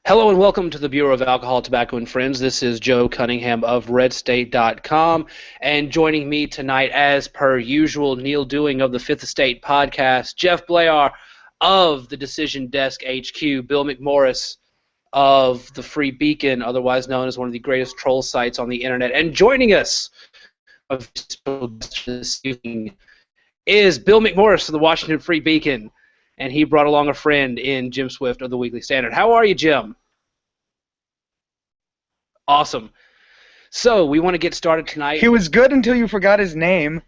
Hello and welcome to the Bureau of Alcohol, Tobacco, and Friends. This is Joe Cunningham of RedState.com, and joining me tonight, as per usual, Neal Dewing of the Fifth Estate Podcast, Jeff Blehar of the Decision Desk HQ, Bill McMorris of the Free Beacon, otherwise known as one of the greatest troll sites on the internet, and joining us this evening is Bill McMorris of the Washington Free Beacon. And he brought along a friend in Jim Swift of the Weekly Standard. How are you, Jim? Awesome. So we want to get started tonight. He was good until you forgot his name.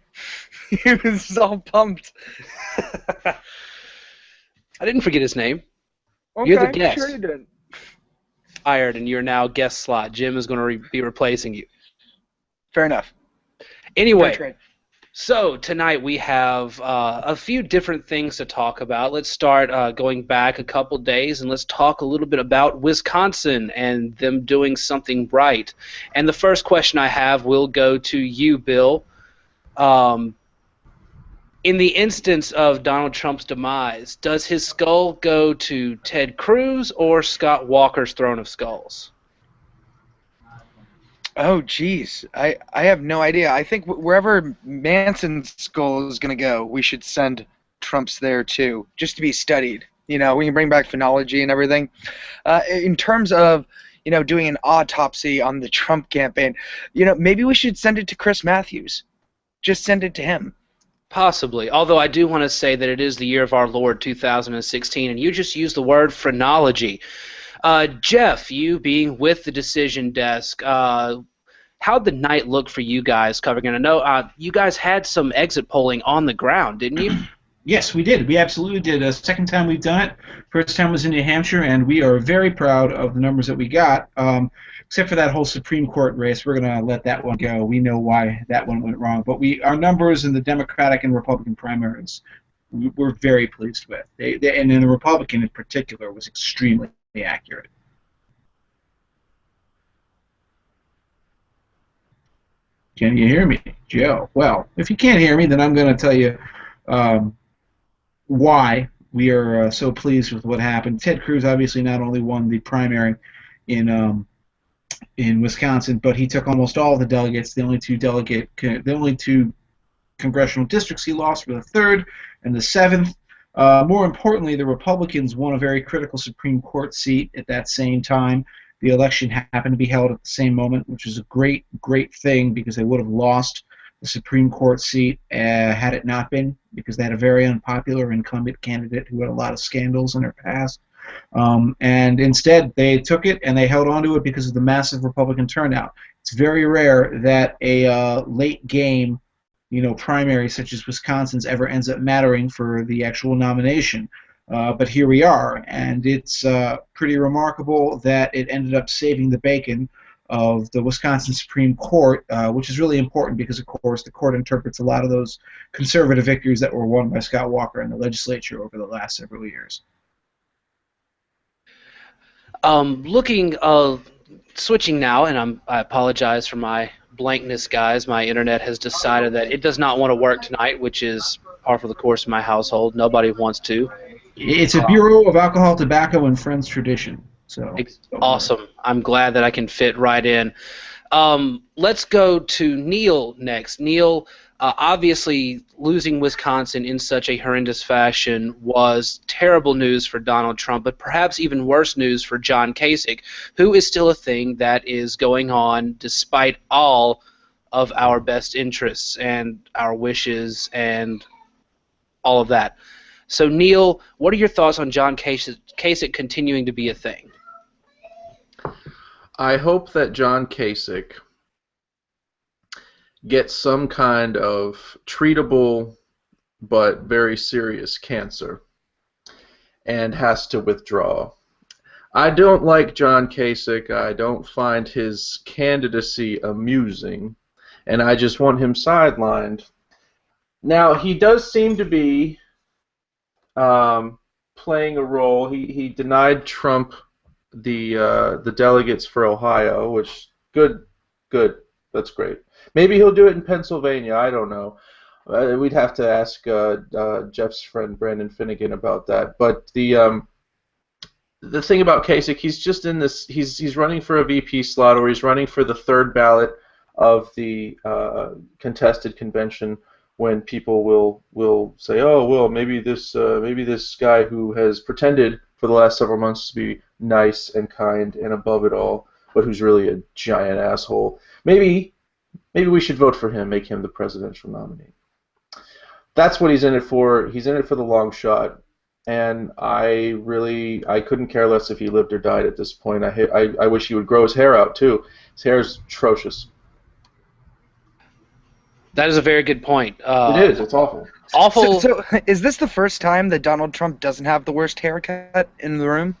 He was all pumped. I didn't forget his name. Okay, You're the guest. Sure you did. Fired, and you're now guest slot. Jim is going to be replacing you. Fair enough. Anyway. So tonight we have a few different things to talk about. Let's start going back a couple days, and let's talk a little bit about Wisconsin and them doing something right. And the first question I have will go to you, Bill. In the instance of Donald Trump's demise, does his skull go to Ted Cruz or Scott Walker's Throne of Skulls? Oh, geez. I have no idea. I think wherever Manson's skull is going to go, we should send Trump's there, too, just to be studied. You know, we can bring back phenology and everything. In terms of, doing an autopsy on the Trump campaign, maybe we should send it to Chris Matthews. Just send it to him. Possibly, although I do want to say that it is the year of our Lord 2016, and you just used the word phrenology. Jeff, you being with the Decision Desk, how'd the night look for you guys covering it? I know you guys had some exit polling on the ground, didn't you? Yes, we did. We absolutely did. Second time we've done it. First time was in New Hampshire, and we are very proud of the numbers that we got. Except for that whole Supreme Court race, we're going to let that one go. We know why that one went wrong. But our numbers in the Democratic and Republican primaries, we're very pleased with. And in the Republican in particular was extremely accurate. Can you hear me, Joe? Well, if you can't hear me, then I'm going to tell you why we are so pleased with what happened. Ted Cruz obviously not only won the primary in Wisconsin, but he took almost all the delegates. The only two congressional districts he lost were the 3rd and the 7th. More importantly, the Republicans won a very critical Supreme Court seat at that same time. The election happened to be held at the same moment, which is a great, great thing because they would have lost the Supreme Court seat had it not been, because they had a very unpopular incumbent candidate who had a lot of scandals in her past. And instead, they took it and they held on to it because of the massive Republican turnout. It's very rare that a late game primary such as Wisconsin's ever ends up mattering for the actual nomination. But here we are, and it's pretty remarkable that it ended up saving the bacon of the Wisconsin Supreme Court, which is really important because, of course, the court interprets a lot of those conservative victories that were won by Scott Walker in the legislature over the last several years. Switching now, and I apologize for my blankness, guys. My internet has decided that it does not want to work tonight, which is par for the course in my household. Nobody wants to. It's a Bureau of Alcohol, Tobacco, and Friends tradition. So awesome. I'm glad that I can fit right in. Let's go to Neal next. Neal, obviously losing Wisconsin in such a horrendous fashion was terrible news for Donald Trump, but perhaps even worse news for John Kasich, who is still a thing that is going on despite all of our best interests and our wishes and all of that. So, Neal, what are your thoughts on John Kasich continuing to be a thing? I hope that John Kasich gets some kind of treatable but very serious cancer and has to withdraw. I don't like John Kasich. I don't find his candidacy amusing, and I just want him sidelined. Now, he does seem to be playing a role. He denied Trump the delegates for Ohio, which good, that's great. Maybe he'll do it in Pennsylvania. I don't know. We'd have to ask Jeff's friend Brandon Finnegan about that. But the thing about Kasich, he's just in this. He's running for a VP slot, or he's running for the third ballot of the contested convention. When people will say, oh well, maybe this guy who has pretended for the last several months to be nice and kind and above it all, but who's really a giant asshole. Maybe we should vote for him, make him the presidential nominee. That's what he's in it for. He's in it for the long shot. And I couldn't care less if he lived or died at this point. I wish he would grow his hair out too. His hair is atrocious. That is a very good point. It is. It's awful. Awful. So is this the first time that Donald Trump doesn't have the worst haircut in the room?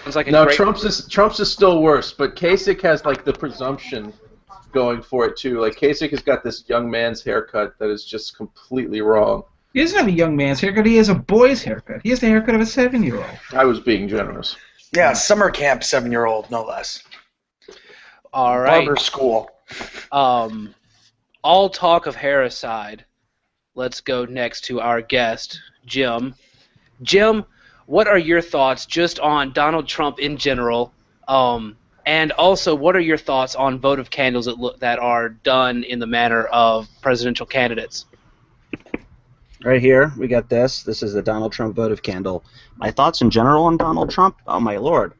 It's like no, Trump's is still worse, but Kasich has like the presumption going for it too. Like Kasich has got this young man's haircut that is just completely wrong. He doesn't have a young man's haircut. He has a boy's haircut. He has the haircut of a 7-year-old. I was being generous. Yeah, summer camp 7-year-old, no less. All right. Barber school. All talk of hair aside, let's go next to our guest, Jim. Jim, what are your thoughts just on Donald Trump in general? And also, what are your thoughts on votive candles that are done in the manner of presidential candidates? Right here, we got this. This is the Donald Trump votive candle. My thoughts in general on Donald Trump? Oh my lord,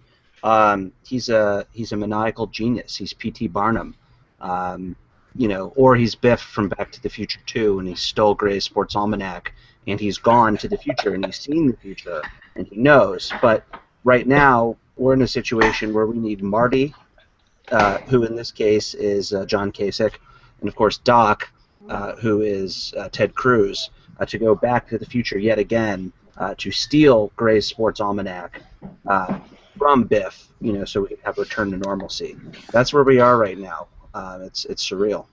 he's a maniacal genius. He's P.T. Barnum, or he's Biff from Back to the Future 2, and he stole Gray's Sports Almanac, and he's gone to the future, and he's seen the future, and he knows. But right now, we're in a situation where we need Marty, who in this case is John Kasich, and of course Doc, who is Ted Cruz, to go back to the future yet again to steal Gray's Sports Almanac from Biff, so we can have return to normalcy. That's where we are right now. It's surreal.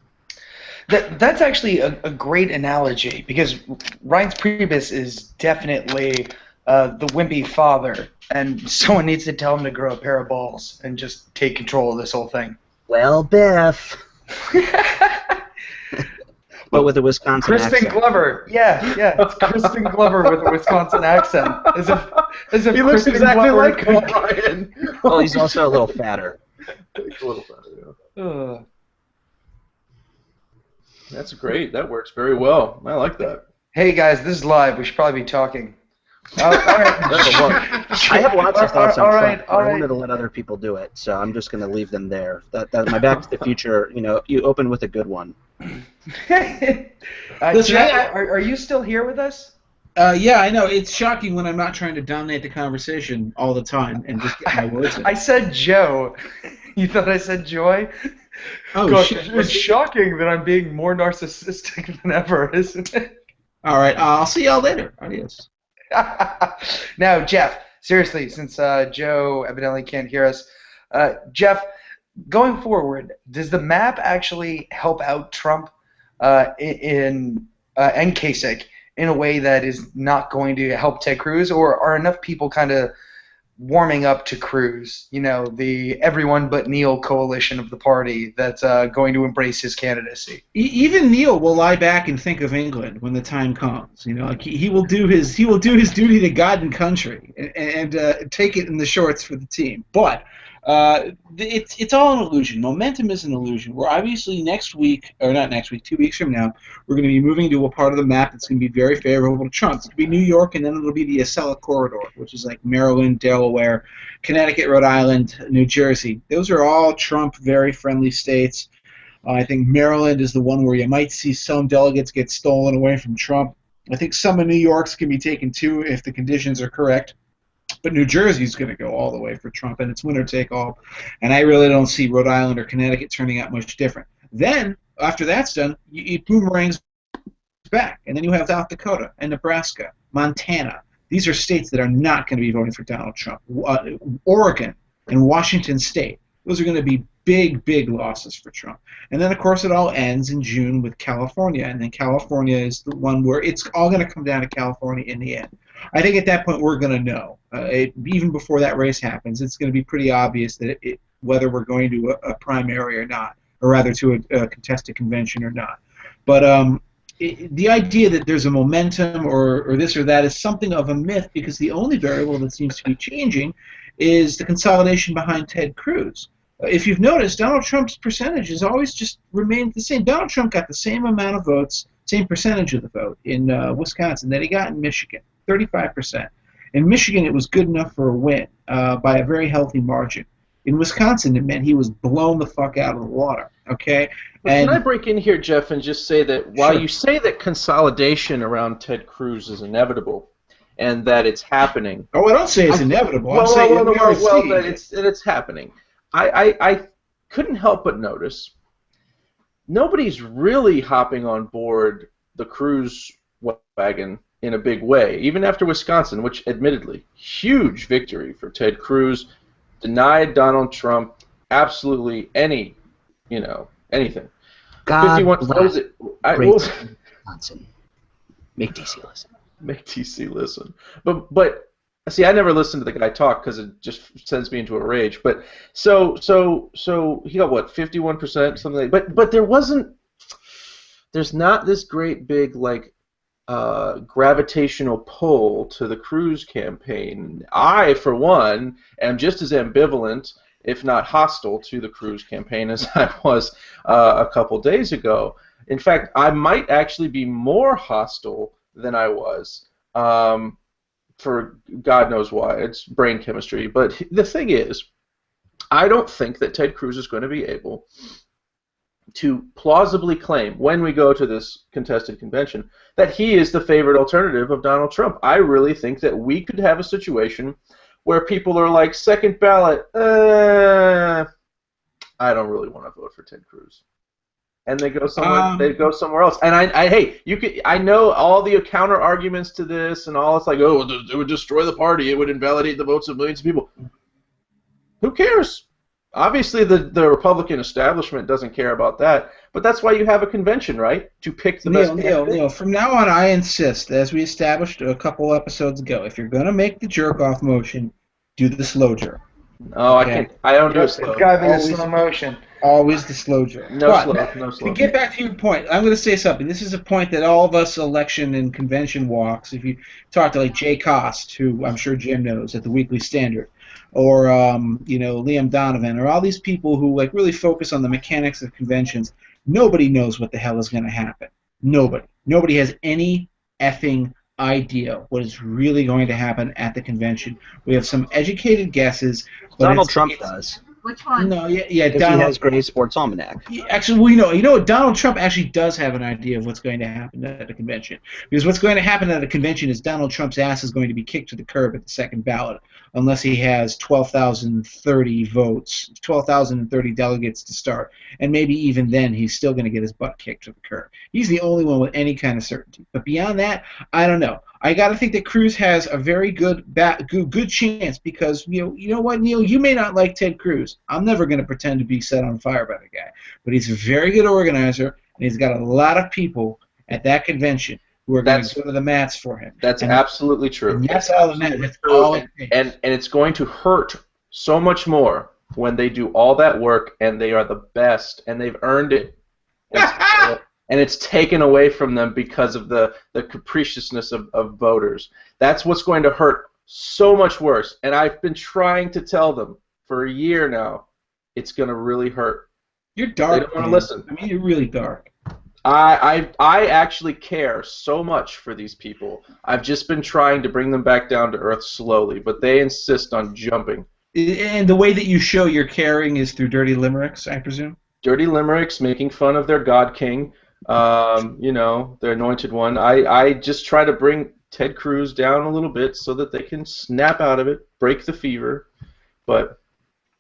That's actually a great analogy, because Reince Priebus is definitely the wimpy father, and someone needs to tell him to grow a pair of balls and just take control of this whole thing. Well, Biff. But with a Wisconsin Crispin accent. Glover. Yeah, it's Crispin Glover with a Wisconsin accent. As if He looks Crispin exactly Glover like him, Brian. Well, he's also a little fatter. A little better, yeah. Ugh. That's great. That works very well. I like that. Hey guys, this is live. We should probably be talking. All right. That'll work. I have lots of thoughts on All Trump, right, but all I right. wanted to let other people do it, so I'm just going to leave them there. That my Back to the Future, you open with a good one. Listen, Jeff, are you still here with us? Yeah, I know. It's shocking when I'm not trying to dominate the conversation all the time and just get my words in. I said Joe. You thought I said Joy? Oh, Gosh, shit. it's shocking that I'm being more narcissistic than ever, isn't it? All right, I'll see y'all later. Adios. Now, Jeff, seriously, since Joe evidently can't hear us, Jeff, going forward, does the map actually help out Trump and Kasich in a way that is not going to help Ted Cruz, or are enough people kind of warming up to Cruz, the everyone but Neal coalition of the party that's going to embrace his candidacy? Even Neal will lie back and think of England when the time comes. Like he will do his duty to God and country and take it in the shorts for the team. But it's all an illusion. Momentum is an illusion. We're obviously next week, or not next week, 2 weeks from now, we're going to be moving to a part of the map that's going to be very favorable to Trump. It's going to be New York, and then it'll be the Acela corridor, which is like Maryland, Delaware, Connecticut, Rhode Island, New Jersey. Those are all Trump very friendly states. I think Maryland is the one where you might see some delegates get stolen away from Trump. I think some of New York's can be taken too if the conditions are correct. But New Jersey's going to go all the way for Trump, and it's winner take all. And I really don't see Rhode Island or Connecticut turning out much different. Then, after that's done, it boomerangs back, and then you have South Dakota and Nebraska, Montana. These are states that are not going to be voting for Donald Trump. Oregon and Washington State. Those are going to be big, big losses for Trump. And then, of course, it all ends in June with California, and then California is the one where it's all going to come down to California in the end. I think at that point we're going to know. Even before that race happens, it's going to be pretty obvious that whether we're going to a primary or not, or rather to a contested convention or not. But the idea that there's a momentum or this or that is something of a myth, because the only variable that seems to be changing is the consolidation behind Ted Cruz. If you've noticed, Donald Trump's percentage has always just remained the same. Donald Trump got the same amount of votes, same percentage of the vote in Wisconsin that he got in Michigan, 35%. In Michigan, it was good enough for a win by a very healthy margin. In Wisconsin, it meant he was blown the fuck out of the water. Okay. But can I break in here, Jeff, and just say that while Sure. you say that consolidation around Ted Cruz is inevitable and that it's happening. Oh, I don't say it's inevitable. I'm saying that it's happening. I couldn't help but notice nobody's really hopping on board the Cruz wagon in a big way, even after Wisconsin, which admittedly, huge victory for Ted Cruz, denied Donald Trump absolutely anything. God 51. bless What is it? Wisconsin. Make DC listen. Make DC listen. But see, I never listened to the guy talk because it just sends me into a rage. But so he got what, 51%, something like. But there's not this great big gravitational pull to the Cruz campaign. I, for one, am just as ambivalent, if not hostile, to the Cruz campaign as I was a couple days ago. In fact, I might actually be more hostile than I was, for God knows why. It's brain chemistry. But the thing is, I don't think that Ted Cruz is going to be able to plausibly claim, when we go to this contested convention, that he is the favorite alternative of Donald Trump. I really think that we could have a situation where people are like, second ballot, I don't really want to vote for Ted Cruz, and they go somewhere. They go somewhere else. And I know all the counter arguments to this, and all. It's like, oh, it would destroy the party. It would invalidate the votes of millions of people. Who cares? Obviously, the Republican establishment doesn't care about that, but that's why you have a convention, right? To pick the best candidate. Neal, from now on, I insist, as we established a couple episodes ago, if you're going to make the jerk-off motion, do the slow jerk. Oh, okay. I don't do a slow. It's got to be the slow motion. Always the slow jerk. No slow. To get back to your point, I'm going to say something. This is a point that all of us election and convention walks, if you talk to Jay Cost, who I'm sure Jim knows at the Weekly Standard, or Liam Donovan, or all these people who really focus on the mechanics of conventions, nobody knows what the hell is going to happen. Nobody has any effing idea what is really going to happen at the convention. We have some educated guesses. But Donald Trump does. Which one? No, yeah, Because Donald. he has Gray Sports Almanac. Actually, we know. You know what? Donald Trump actually does have an idea of what's going to happen at the convention. Because what's going to happen at a convention is Donald Trump's ass is going to be kicked to the curb at the second ballot, unless he has 12,030 votes, 12,030 delegates to start, and maybe even then he's still going to get his butt kicked to the curb. He's the only one with any kind of certainty. But beyond that, I don't know. I got to think that Cruz has a very good chance, because you know what, Neal, you may not like Ted Cruz. I'm never going to pretend to be set on fire by the guy, but he's a very good organizer, and he's got a lot of people at that convention who are going to go to the mats for him. That's absolutely true. And that's all that matters. That's all it takes. And it's going to hurt so much more when they do all that work and they are the best and they've earned it. And it's taken away from them because of the capriciousness of voters. That's what's going to hurt so much worse. And I've been trying to tell them for a year now, it's going to really hurt. You're dark. They don't want to listen. I mean, you're really dark. I actually care so much for these people. I've just been trying to bring them back down to earth slowly, but they insist on jumping. And the way that you show your caring is through dirty limericks, I presume? Dirty limericks, making fun of their God King. Their anointed one. I just try to bring Ted Cruz down a little bit so that they can snap out of it, break the fever, but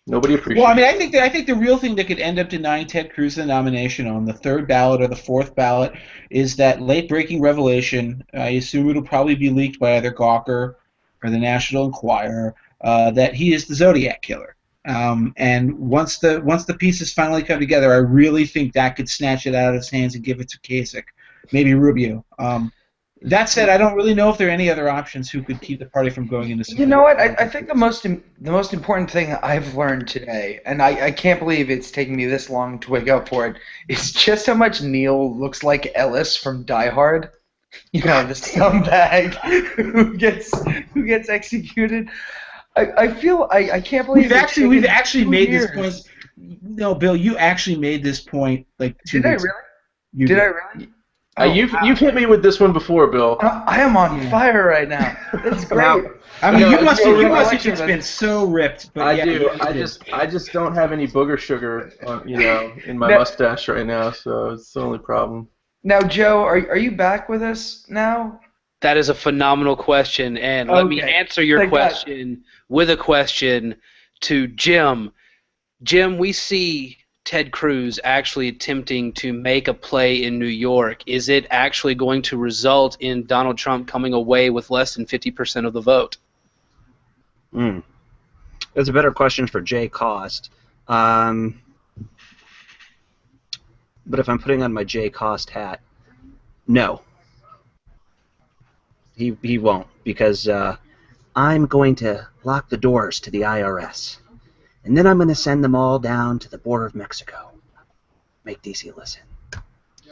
nobody appreciates it. Well, I mean, I think the real thing that could end up denying Ted Cruz the nomination on the third ballot or the fourth ballot is that late-breaking revelation. I assume it'll probably be leaked by either Gawker or the National Enquirer, that he is the Zodiac Killer. And once the pieces finally come together, I really think that could snatch it out of his hands and give it to Kasich, maybe Rubio. That said, I don't really know if there are any other options who could keep the party from going into. You know what? I think the most important thing I've learned today, and I can't believe it's taken me this long to wake up for it, is just how much Neal looks like Ellis from Die Hard. You know, the scumbag who gets executed. I feel I can't believe we've actually made this point. No, Bill, you actually made this point like 2 weeks. Did I really? You've hit me with this one before, Bill. I am on fire right now. That's great. I mean, you must have just been so ripped. But I do. I just don't have any booger sugar, in my mustache right now, so it's the only problem. Now, Joe, are you back with us now? That is a phenomenal question, and let me answer your question with a question to Jim. Jim, we see Ted Cruz actually attempting to make a play in New York. Is it actually going to result in Donald Trump coming away with less than 50% of the vote? That's a better question for Jay Cost. But if I'm putting on my Jay Cost hat, no. He won't, because I'm going to lock the doors to the IRS. And then I'm going to send them all down to the border of Mexico. Make DC listen.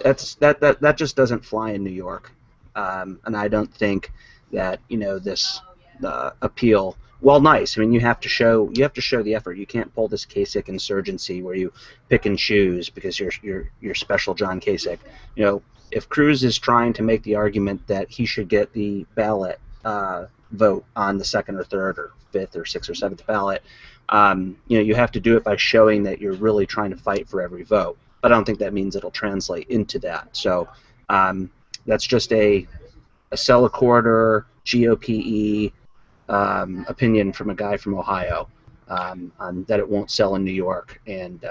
That just doesn't fly in New York, and I don't think that this appeal. Well, nice. I mean, you have to show the effort. You can't pull this Kasich insurgency where you pick and choose because you're special John Kasich. If Cruz is trying to make the argument that he should get the ballot vote on the second or third or fifth or sixth or seventh ballot. You have to do it by showing that you're really trying to fight for every vote. But I don't think that means it'll translate into that. So that's just a sell a quarter GOP opinion from a guy from Ohio on that it won't sell in New York, and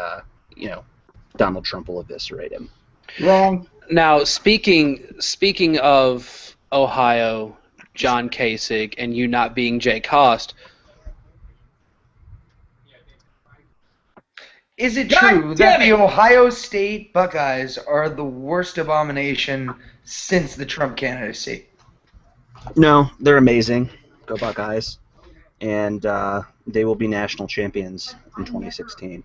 Donald Trump will eviscerate him. Wrong. Now, speaking of Ohio, John Kasich, and you not being Jay Cost. Is it true that the Ohio State Buckeyes are the worst abomination since the Trump candidacy? No, they're amazing. Go Buckeyes. And they will be national champions in 2016.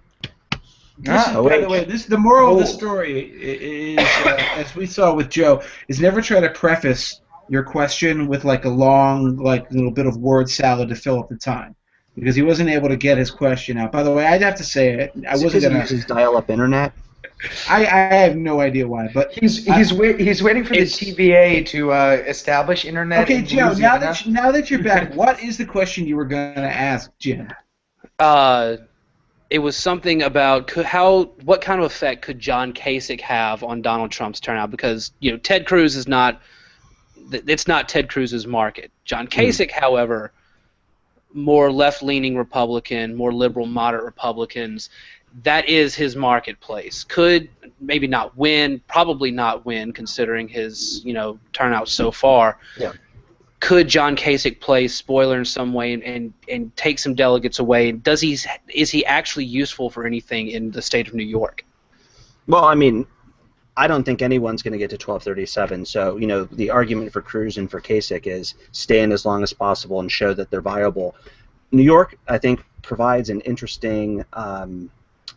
By the way, the moral of the story is, as we saw with Joe, is never try to preface your question with like a long, little bit of word salad to fill up the time. Because he wasn't able to get his question out. By the way, I'd have to say I wasn't going to use dial-up internet. I have no idea why, but he's waiting for the TVA to establish internet. Okay, Joe. Now that you're back, what is the question you were going to ask, Jim? It was something about what kind of effect could John Kasich have on Donald Trump's turnout? Because Ted Cruz is not. It's not Ted Cruz's market. John Kasich, however. More left-leaning Republican, more liberal, moderate Republicans, that is his marketplace. Could maybe not win, probably not win, considering his turnout so far. Yeah. Could John Kasich play spoiler in some way and take some delegates away? Is he actually useful for anything in the state of New York? Well, I mean, I don't think anyone's going to get to 1237. So, the argument for Cruz and for Kasich is stay in as long as possible and show that they're viable. New York, I think, provides an interesting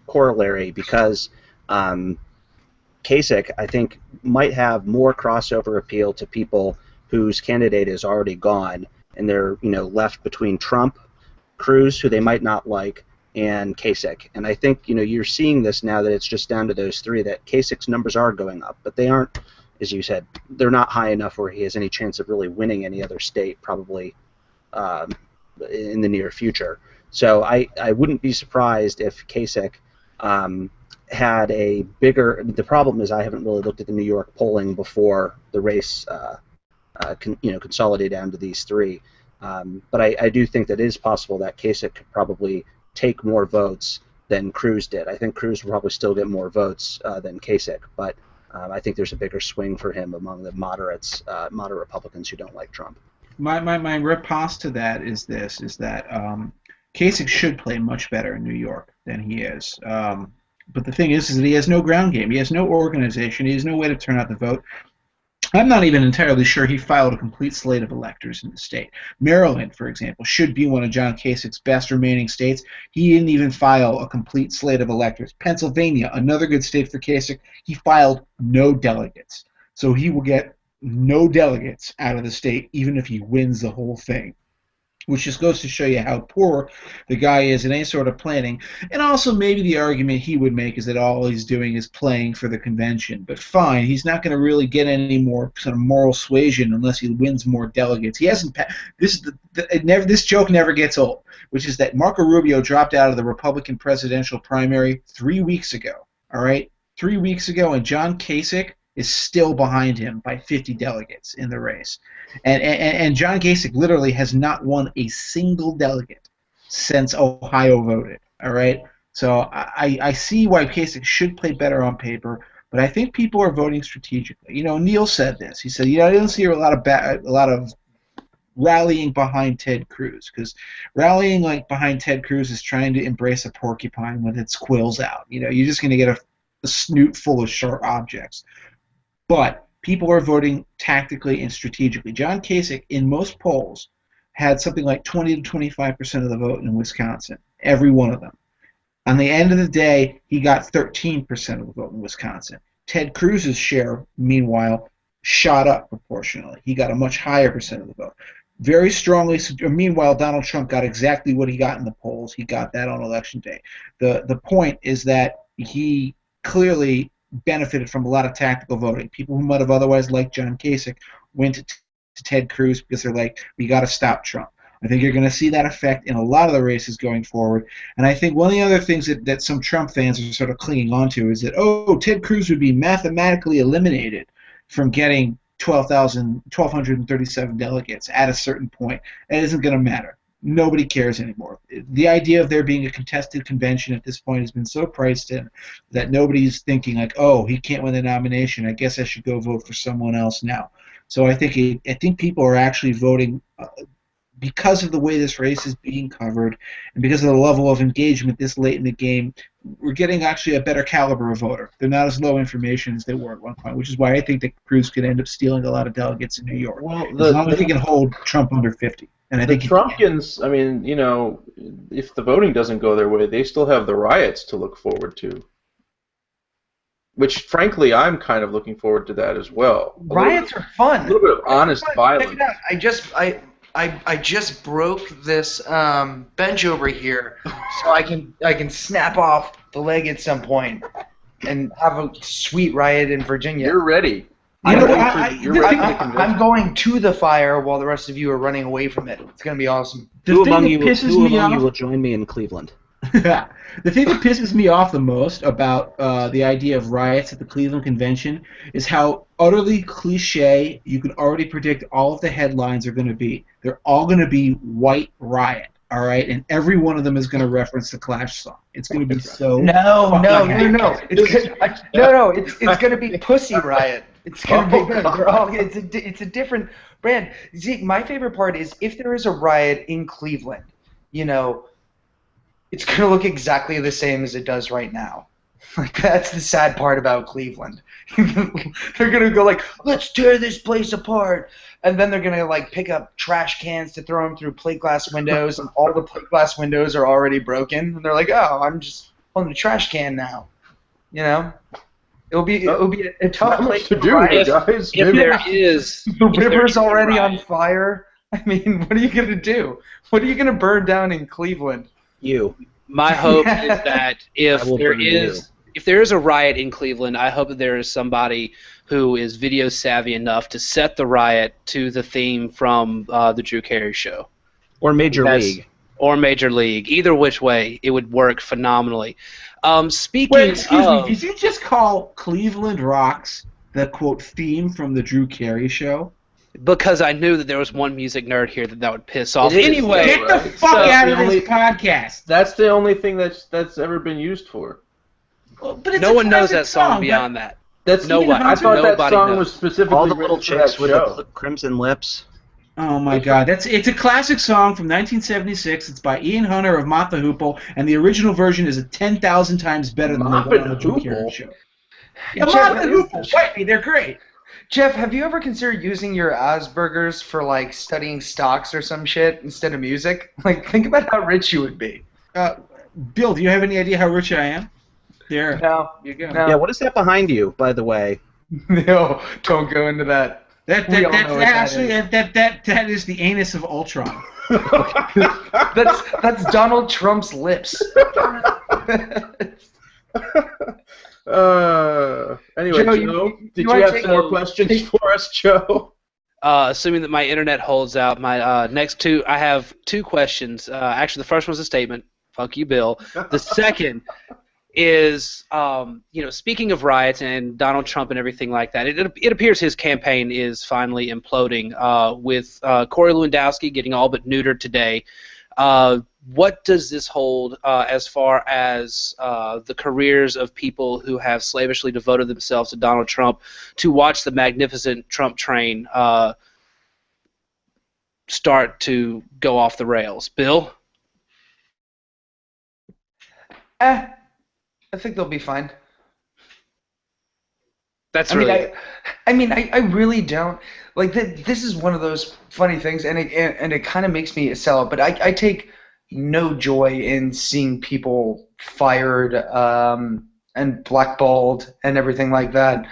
corollary because Kasich, I think, might have more crossover appeal to people whose candidate is already gone and they're, left between Trump, Cruz, who they might not like, and Kasich. And I think, you're seeing this now that it's just down to those three, that Kasich's numbers are going up, but they aren't, as you said, they're not high enough where he has any chance of really winning any other state, probably in the near future. So I wouldn't be surprised if Kasich had a bigger, the problem is I haven't really looked at the New York polling before the race consolidate down to these three. But I do think that it is possible that Kasich could probably take more votes than Cruz did. I think Cruz will probably still get more votes than Kasich, but I think there's a bigger swing for him among the moderate Republicans who don't like Trump. My riposte to that is that Kasich should play much better in New York than he is. But the thing is that he has no ground game. He has no organization. He has no way to turn out the vote. I'm not even entirely sure he filed a complete slate of electors in the state. Maryland, for example, should be one of John Kasich's best remaining states. He didn't even file a complete slate of electors. Pennsylvania, another good state for Kasich, he filed no delegates. So he will get no delegates out of the state, even if he wins the whole thing, which just goes to show you how poor the guy is in any sort of planning. And also maybe the argument he would make is that all he's doing is playing for the convention. But fine, he's not going to really get any more sort of moral suasion unless he wins more delegates. He hasn't. This joke never gets old, which is that Marco Rubio dropped out of the Republican presidential primary 3 weeks ago. All right, 3 weeks ago, and John Kasich is still behind him by 50 delegates in the race. And John Kasich literally has not won a single delegate since Ohio voted. All right? So I see why Kasich should play better on paper, but I think people are voting strategically. You know, Neal said this. He said, I didn't see a lot of rallying behind Ted Cruz, because rallying behind Ted Cruz is trying to embrace a porcupine with its quills out. You know, you're just going to get a snoot full of sharp objects. But people are voting tactically and strategically. John Kasich, in most polls, had something like 20 to 25% of the vote in Wisconsin, every one of them. On the end of the day, he got 13% of the vote in Wisconsin. Ted Cruz's share, meanwhile, shot up proportionally. He got a much higher percent of the vote. Very strongly. Meanwhile, Donald Trump got exactly what he got in the polls. He got that on Election Day. The point is that he clearly benefited from a lot of tactical voting. People who might have otherwise liked John Kasich went to Ted Cruz because they're like, we got to stop Trump. I think you're going to see that effect in a lot of the races going forward. And I think one of the other things that some Trump fans are sort of clinging on to is that, Ted Cruz would be mathematically eliminated from getting 1,237 delegates at a certain point. It isn't going to matter. Nobody cares anymore. The idea of there being a contested convention at this point has been so priced in that nobody's thinking like, he can't win the nomination. I guess I should go vote for someone else now. So I think people are actually voting because of the way this race is being covered and because of the level of engagement this late in the game. We're getting actually a better caliber of voter. They're not as low information as they were at one point, which is why I think that Cruz could end up stealing a lot of delegates in New York. Well, as long as he can hold Trump under 50. And I think Trumpkins, I mean, if the voting doesn't go their way, they still have the riots to look forward to. Which, frankly, I'm kind of looking forward to that as well. Riots are fun. A little bit of honest violence. Check it out. I just broke this bench over here, so I can snap off the leg at some point and have a sweet riot in Virginia. You're ready. I'm going to the fire while the rest of you are running away from it. It's going to be awesome. Who among you will join me in Cleveland? The thing that pisses me off the most about the idea of riots at the Cleveland Convention is how utterly cliche you can already predict all of the headlines are going to be. They're all going to be white riot, all right? And every one of them is going to reference the Clash song. It's going to be so... No. It's going to be Pussy Riot. It's going to be... It's a different brand. Zeke, my favorite part is if there is a riot in Cleveland, it's going to look exactly the same as it does right now. Like, that's the sad part about Cleveland. They're going to go like, let's tear this place apart. And then they're going to pick up trash cans to throw them through plate glass windows, and all the plate glass windows are already broken. And they're like, I'm just on the trash can now. It'll be a tough place to do, guys. If there is... The river's already on fire. I mean, what are you going to do? What are you going to burn down in Cleveland? My hope is that if there is a riot in Cleveland, I hope that there is somebody who is video savvy enough to set the riot to the theme from the Drew Carey Show, or Major League, Either which way, it would work phenomenally. Excuse me, did you just call Cleveland Rocks the quote theme from the Drew Carey Show? Because I knew that there was one music nerd here that would piss off. Anyway, get the fuck out of this podcast. That's the only thing that's ever been used for. Well, but no one knows that song beyond that. That's nobody. I thought that song was specifically all the little chicks with the crimson lips. Oh my God, it's a classic song from 1976. It's by Ian Hunter of Mott the Hoople, and the original version is 10,000 times better than the one on the Drew Carey Show. Yeah, Mott the Hoople, fight me, they're great. Jeff, have you ever considered using your Asperger's for like studying stocks or some shit instead of music? Like, think about how rich you would be. Bill, do you have any idea how rich I am? There No, you go. no. Yeah, what is that behind you, by the way? No, don't go into that. That We all know what that actually is. that is the anus of Ultron. That's Donald Trump's lips. Anyway, Joe, Joe, did you wanna have take some more a- questions for us, Joe? Assuming that my internet holds out, my next two, I have two questions. Actually, the first one's a statement. Fuck you, Bill. The second is, speaking of riots and Donald Trump and everything like that, it appears his campaign is finally imploding with Corey Lewandowski getting all but neutered today. What does this hold as far as the careers of people who have slavishly devoted themselves to Donald Trump to watch the magnificent Trump train start to go off the rails? Bill? I think they'll be fine. That's I mean, really I really don't like. This is one of those funny things, and it kind of makes me sell it. But I take no joy in seeing people fired and blackballed and everything like that.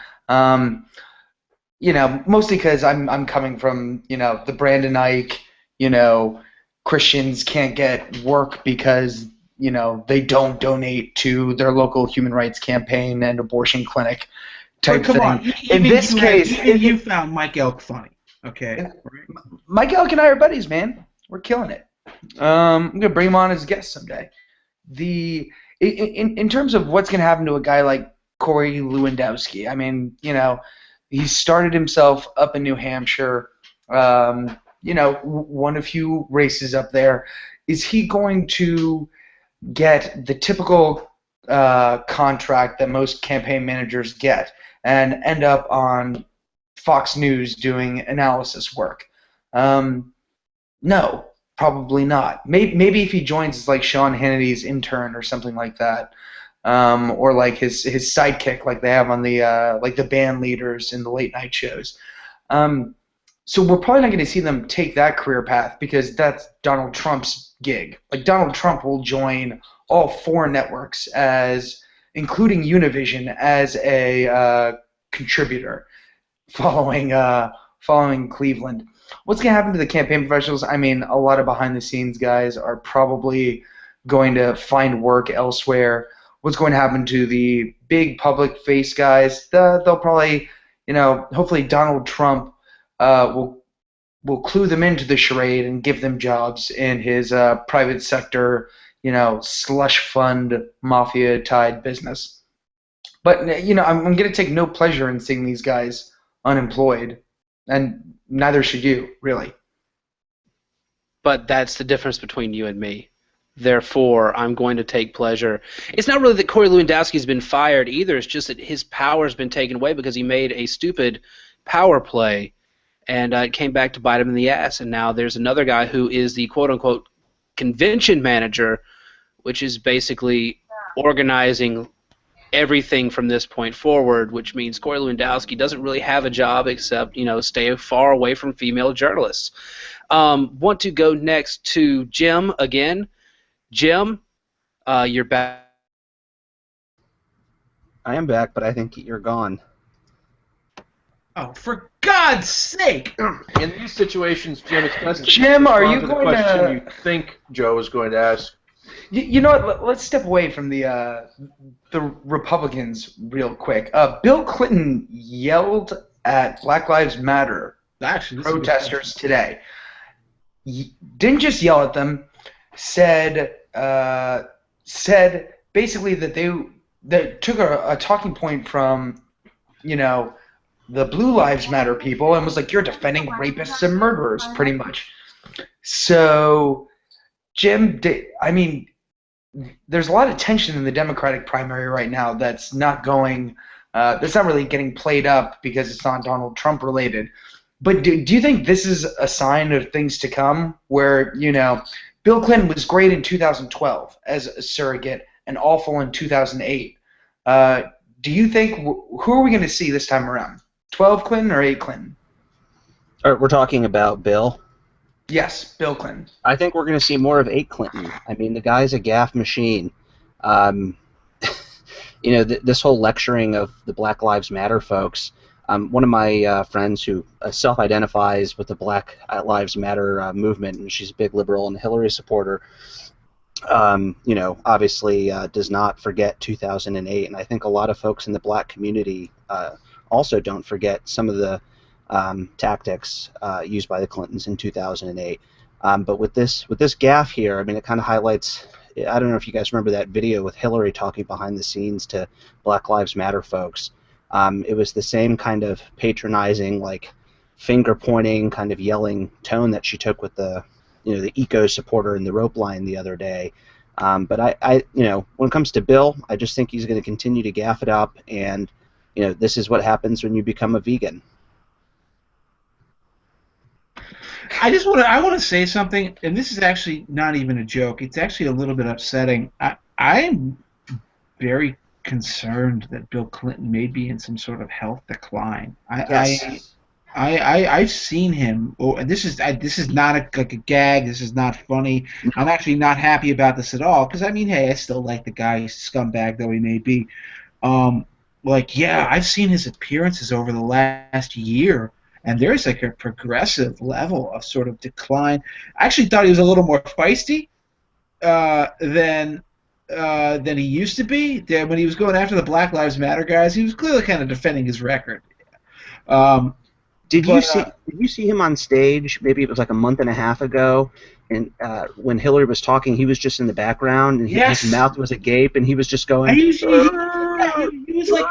Mostly because I'm coming from the Brandon Ike, Christians can't get work because they don't donate to their local human rights campaign and abortion clinic type Come thing. on. In this case, even you found Mike Elk funny. Okay. Mike Elk and I are buddies, man. We're killing it. I'm gonna bring him on as a guest someday. In terms of what's gonna happen to a guy like Corey Lewandowski, I mean, he started himself up in New Hampshire. Won a few races up there. Is he going to get the typical contract that most campaign managers get and end up on Fox News doing analysis work? No, probably not. Maybe if he joins as like Sean Hannity's intern or something like that, or like his sidekick, like they have on the band leaders in the late night shows. So we're probably not going to see them take that career path because that's Donald Trump's gig. Like Donald Trump will join all four networks including Univision, as a contributor following Cleveland. What's going to happen to the campaign professionals? I mean, a lot of behind-the-scenes guys are probably going to find work elsewhere. What's going to happen to the big public face guys? They'll probably, hopefully Donald Trump will clue them into the charade and give them jobs in his private sector, slush fund mafia-tied business. But I'm going to take no pleasure in seeing these guys unemployed, and neither should you, really. But that's the difference between you and me. Therefore, I'm going to take pleasure. It's not really that Corey Lewandowski's been fired either. It's just that his power's been taken away because he made a stupid power play, and it came back to bite him in the ass. And now there's another guy who is the quote-unquote convention manager, which is basically organizing everything from this point forward, which means Corey Lewandowski doesn't really have a job except, stay far away from female journalists. Want to go next to Jim again. Jim, you're back. I am back, but I think you're gone. Oh, for God's sake! In these situations, Jim, it's best to Jim, are respond you to the going question to- you think Joe is going to ask. You know what? Let's step away from the Republicans real quick. Bill Clinton yelled at Black Lives Matter Actually, protesters today. Didn't just yell at them. Said basically that they took a talking point from the Blue Lives Matter people and was like, you're defending rapists and murderers, pretty much. So, Jim, I mean, there's a lot of tension in the Democratic primary right now that's not really getting played up because it's not Donald Trump related. But do you think this is a sign of things to come where, Bill Clinton was great in 2012 as a surrogate and awful in 2008. Do you think, who are we going to see this time around? 12 Clinton or 8 Clinton? We're talking about Bill. Yes, Bill Clinton. I think we're going to see more of 8 Clinton. I mean, the guy's a gaffe machine. Um, this whole lecturing of the Black Lives Matter folks. One of my friends who self-identifies with the Black Lives Matter movement, and she's a big liberal and Hillary supporter, obviously does not forget 2008. And I think a lot of folks in the black community also don't forget some of the tactics used by the Clintons in 2008. But with this gaffe here, I mean, it kind of highlights. I don't know if you guys remember that video with Hillary talking behind the scenes to Black Lives Matter folks. It was the same kind of patronizing, like finger pointing, kind of yelling tone that she took with the eco supporter in the rope line the other day. But I when it comes to Bill, I just think he's going to continue to gaff it up, and this is what happens when you become a vegan. I want to say something, and this is actually not even a joke. It's actually a little bit upsetting. I'm very concerned that Bill Clinton may be in some sort of health decline. I've seen him. Oh, and this is not like a gag. This is not funny. I'm actually not happy about this at all because I mean, hey, I still like the guy, scumbag though he may be. I've seen his appearances over the last year. And there's like a progressive level of sort of decline. I actually thought he was a little more feisty than he used to be. When he was going after the Black Lives Matter guys, he was clearly kind of defending his record. Did you see him on stage? Maybe it was like a month and a half ago, and when Hillary was talking, he was just in the background, and his mouth was agape, and he was just going. He was like.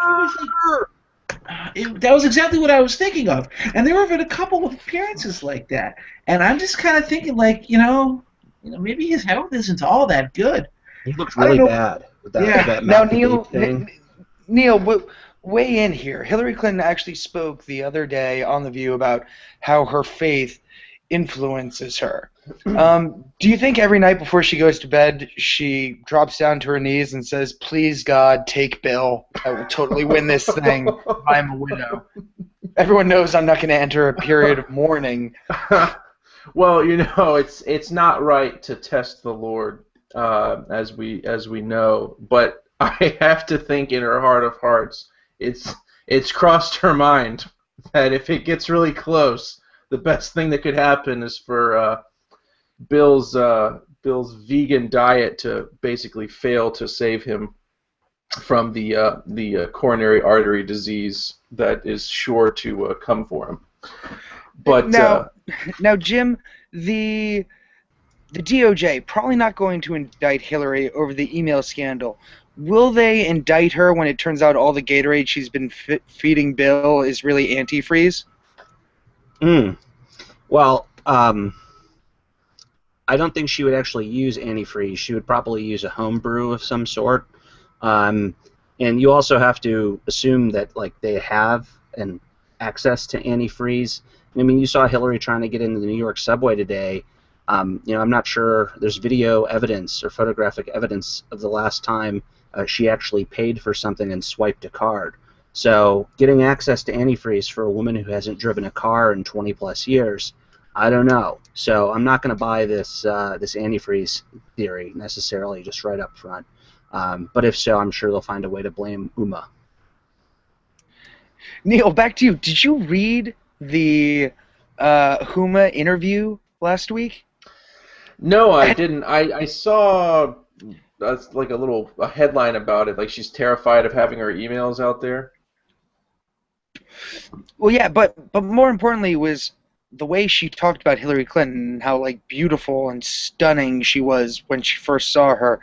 That was exactly what I was thinking of, and there have been a couple of appearances like that, and I'm just kind of thinking, like, maybe his health isn't all that good. He looked really bad with that now, Neal, weigh in here. Hillary Clinton actually spoke the other day on The View about how her faith influences her. Do you think every night before she goes to bed, she drops down to her knees and says, "Please, God, take Bill. I will totally win this thing. I'm a widow." Everyone knows I'm not going to enter a period of mourning. Well, it's not right to test the Lord, as we know. But I have to think in her heart of hearts, it's crossed her mind that if it gets really close, the best thing that could happen is for Bill's vegan diet to basically fail to save him from the coronary artery disease that is sure to come for him. But now, Jim, the DOJ probably not going to indict Hillary over the email scandal. Will they indict her when it turns out all the Gatorade she's been feeding Bill is really antifreeze? Well, I don't think she would actually use antifreeze. She would probably use a home brew of some sort. And you also have to assume that they have an access to antifreeze. I mean, you saw Hillary trying to get into the New York subway today. I'm not sure there's video evidence or photographic evidence of the last time she actually paid for something and swiped a card. So getting access to antifreeze for a woman who hasn't driven a car in 20 plus years, I don't know. So I'm not going to buy this antifreeze theory necessarily just right up front. But if so, I'm sure they'll find a way to blame Uma. Neal, back to you. Did you read the Huma interview last week? No, I didn't. I saw a headline about it, like she's terrified of having her emails out there. Well, yeah, but more importantly was the way she talked about Hillary Clinton, how beautiful and stunning she was when she first saw her.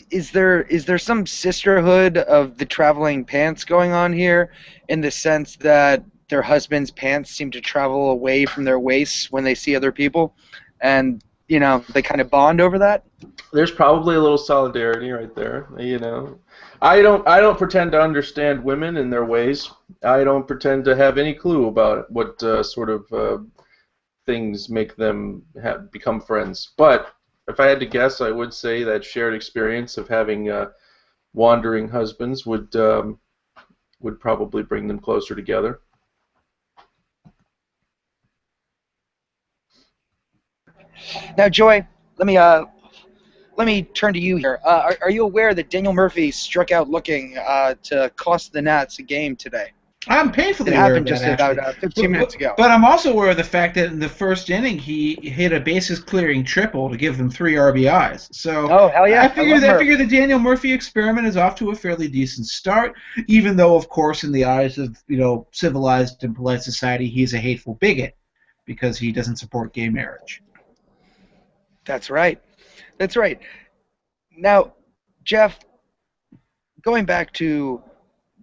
Is there some sisterhood of the traveling pants going on here, in the sense that their husbands' pants seem to travel away from their waists when they see other people, and they kind of bond over that? There's probably a little solidarity right there. I don't pretend to understand women and their ways. I don't pretend to have any clue about what sort of things make them become friends. But if I had to guess, I would say that shared experience of having wandering husbands would would probably bring them closer together. Now, Joy, let me turn to you here. Are you aware that Daniel Murphy struck out looking to cost the Nats a game today? I'm painfully It aware of happened that, just actually. about 15 minutes ago. But I'm also aware of the fact that in the first inning he hit a bases-clearing triple to give them 3 RBIs. So Oh, hell yeah. I figure love Murph. the Daniel Murphy experiment is off to a fairly decent start, even though, of course, in the eyes of civilized and polite society, he's a hateful bigot because he doesn't support gay marriage. That's right. That's right. Now, Jeff, going back to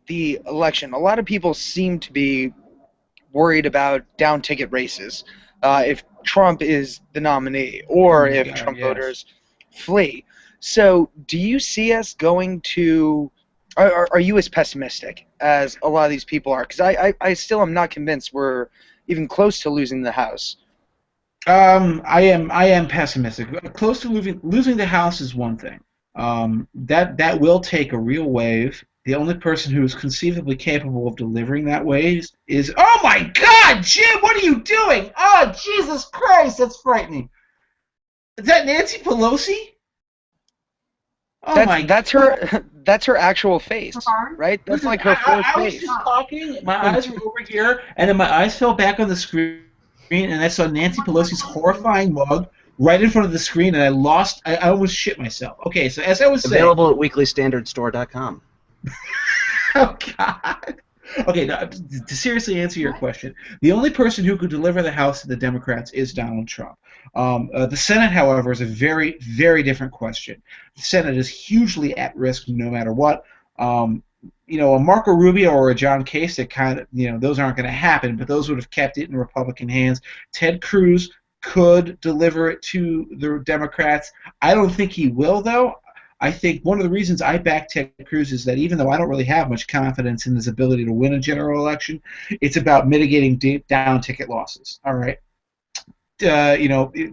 the election, a lot of people seem to be worried about down-ticket races. If Trump is the nominee, or if Trump voters flee. So, do you see us going to? Are you as pessimistic as a lot of these people are? Because I still am not convinced we're even close to losing the House. I am pessimistic. Close to losing the House is one thing. That will take a real wave. The only person who is conceivably capable of delivering that wave is oh my God, Jim! What are you doing? Oh Jesus Christ, that's frightening. Is that Nancy Pelosi? Oh my! That's her. That's her actual face, right? That's Listen, like her fourth I was face. just talking. My eyes were over here, and then my eyes fell back on the screen, and I saw Nancy Pelosi's horrifying mug right in front of the screen, and I almost shit myself. Okay, so as I was saying, Available at weeklystandardstore.com. oh God. Okay, now, to seriously answer your question, the only person who could deliver the House to the Democrats is Donald Trump. The Senate, however, is a very, very different question. The Senate is hugely at risk no matter what. A Marco Rubio or a John Kasich, those aren't going to happen, but those would have kept it in Republican hands. Ted Cruz could deliver it to the Democrats. I don't think he will, though. I think one of the reasons I back Ted Cruz is that even though I don't really have much confidence in his ability to win a general election, it's about mitigating down ticket losses. All right.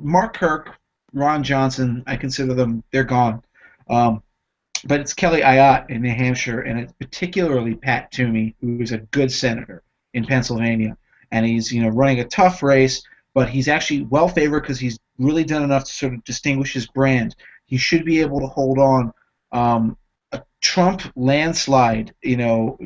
Mark Kirk, Ron Johnson, I consider them, they're gone. But it's Kelly Ayotte in New Hampshire, and it's particularly Pat Toomey, who is a good senator in Pennsylvania. And he's running a tough race, but he's actually well favored because he's really done enough to sort of distinguish his brand. He should be able to hold on. A Trump landslide,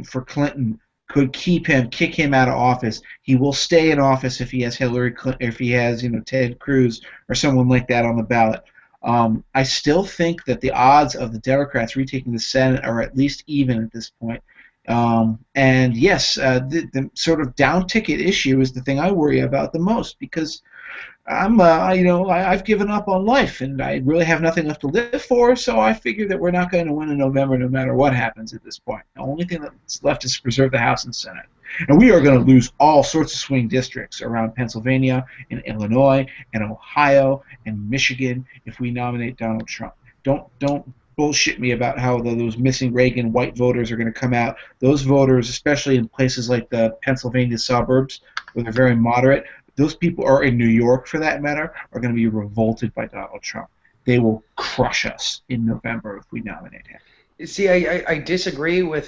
for Clinton could kick him out of office. He will stay in office if he has Hillary Clinton, if he has, Ted Cruz or someone like that on the ballot. I still think that the odds of the Democrats retaking the Senate are at least even at this point. And yes, the sort of down ticket issue is the thing I worry about the most because I've given up on life and I really have nothing left to live for. So I figure that we're not going to win in November, no matter what happens at this point. The only thing that's left is to preserve the House and Senate, and we are going to lose all sorts of swing districts around Pennsylvania and Illinois and Ohio and Michigan if we nominate Donald Trump. Don't bullshit me about how those missing Reagan white voters are going to come out. Those voters, especially in places like the Pennsylvania suburbs, where they're very moderate, those people, or in New York for that matter, are going to be revolted by Donald Trump. They will crush us in November if we nominate him. See, I disagree with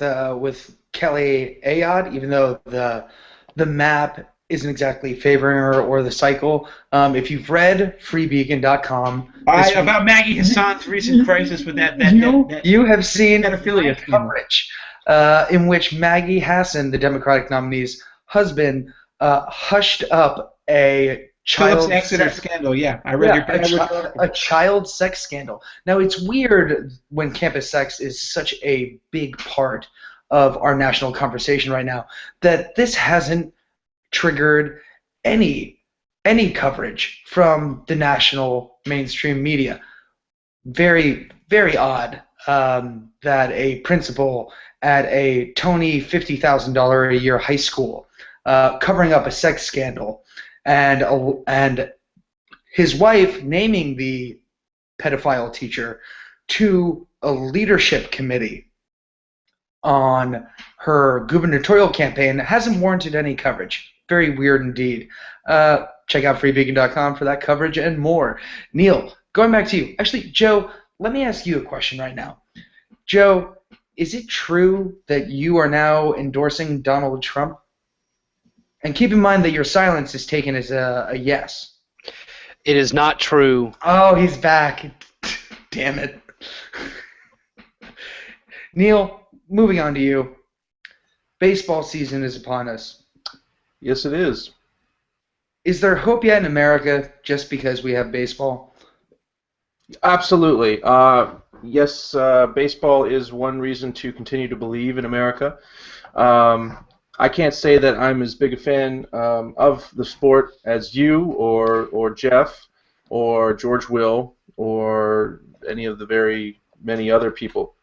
Kelly Ayotte, even though the map isn't exactly favoring her or the cycle. If you've read freebeacon.com about Maggie Hassan's recent crisis with that you have seen pedophilia coverage in which Maggie Hassan, the Democratic nominee's husband, hushed up a child Exeter scandal. Yeah, I read a child sex scandal. Now it's weird when campus sex is such a big part of our national conversation right now that this hasn't triggered any coverage from the national mainstream media. Very, very odd that a principal at a Tony $50,000 a year high school covering up a sex scandal and his wife naming the pedophile teacher to a leadership committee on her gubernatorial campaign hasn't warranted any coverage. Very weird indeed. Check out freebeacon.com for that coverage and more. Neal, going back to you. Actually, Joe, let me ask you a question right now. Joe, is it true that you are now endorsing Donald Trump? And keep in mind that your silence is taken as a yes. It is not true. Oh, he's back. Damn it. Neal, moving on to you. Baseball season is upon us. Yes, it is. Is there hope yet in America just because we have baseball? Absolutely. Yes, baseball is one reason to continue to believe in America. I can't say that I'm as big a fan of the sport as you or Jeff or George Will or any of the very many other people.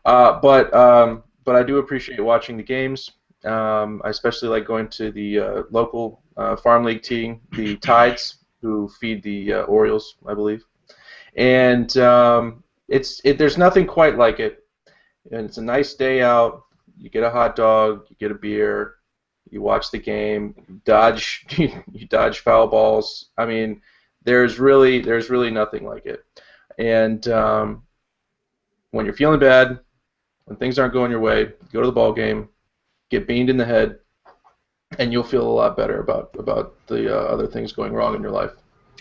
But I do appreciate watching the games. I especially like going to the local farm league team, the Tides, who feed the Orioles, I believe. And there's nothing quite like it. And it's a nice day out. You get a hot dog, you get a beer, you watch the game, you dodge foul balls. I mean, there's really nothing like it. And when you're feeling bad, when things aren't going your way, go to the ball game, get beamed in the head, and you'll feel a lot better about the other things going wrong in your life.